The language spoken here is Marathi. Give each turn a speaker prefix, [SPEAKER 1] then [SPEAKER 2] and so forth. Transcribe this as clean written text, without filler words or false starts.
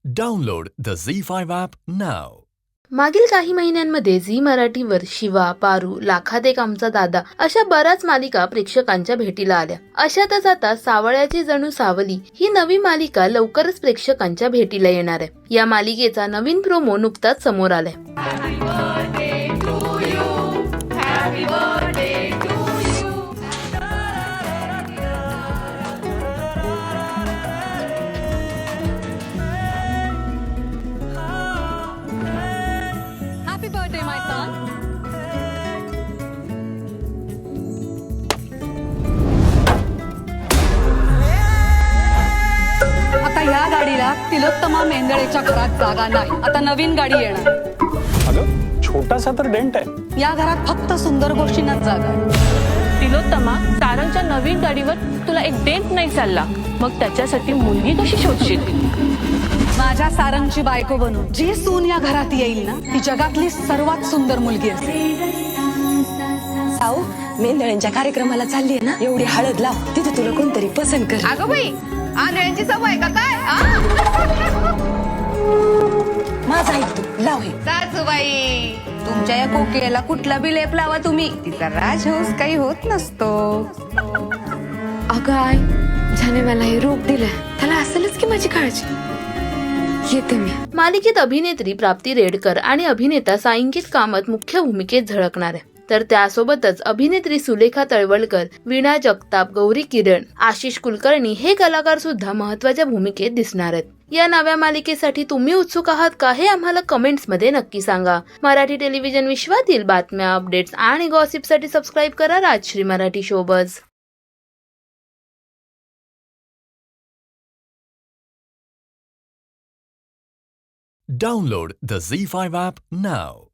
[SPEAKER 1] Download the Z5 app now.
[SPEAKER 2] मागील काही महिन्यांमध्ये झी मराठीवर शिवा, पारू, लाखात एक आमचा दादा अशा बऱ्याच मालिका प्रेक्षकांच्या भेटीला आल्या. अशातच आता सावळ्याची जणू सावली ही नवी मालिका लवकरच प्रेक्षकांच्या भेटीला येणार आहे. या मालिकेचा नवीन प्रोमो नुकताच समोर आलाय.
[SPEAKER 3] Happy birthday, my son. आता या गाडीला तिलोत्तमा मेंदळेच्या घरात जागा नाही. आता नवीन गाडी येणार.
[SPEAKER 4] अगं छोटासा तर डेंट आहे.
[SPEAKER 3] या घरात फक्त सुंदर गोष्टींनाच जागा आहे.
[SPEAKER 5] तिलोत्तमा, सारंगच्या नवीन गाडीवर तुला एक डेंट नाही चालला, मग त्याच्यासाठी मुलगी कशी शोधशील?
[SPEAKER 3] माझ्या सारंगची बायको बनून जी सून या घरात येईल ना, ती जगातली सर्वात सुंदर मुलगी असेल.
[SPEAKER 6] साऊ, मेंदळ्यांच्या कार्यक्रमाला चालली आहे ना, एवढी हळद लाव, तिथे तुला कोणतरी पसंत कर.
[SPEAKER 7] अगं बाई, आंधळ्यांची सवय का काय?
[SPEAKER 6] माझा ऐक तू, लाव हे.
[SPEAKER 7] सासूबाई, तुमच्या या कोकिळेला कुठला बी लेप लावा तुम्ही, तिचा राजहंस काही होत नसतो.
[SPEAKER 8] अगं आई, ज्याने मला हे रूप दिलंय त्याला असेलच की माझी काळजी. येते मी.
[SPEAKER 2] मालिकेत अभिनेत्री प्राप्ती रेडकर आणि अभिनेता सायंकित कामत मुख्य भूमिकेत झळकणार आहे. तर त्यासोबतच अभिनेत्री सुलेखा तळवलकर, वीणा जगताप, गौरी किरण, आशिष कुलकर्णी हे कलाकार सुद्धा महत्वाच्या भूमिकेत दिसणार आहेत. या नव्या मालिकेसाठी तुम्ही उत्सुक आहात का, हे आम्हाला कमेंट्स मध्ये नक्की सांगा. मराठी टेलिव्हिजन विश्वातील बातम्या, अपडेट्स आणि गॉसिपसाठी सबस्क्राईब करा Rajshri Marathi ShowBuzz.
[SPEAKER 1] Download the Z5 app now.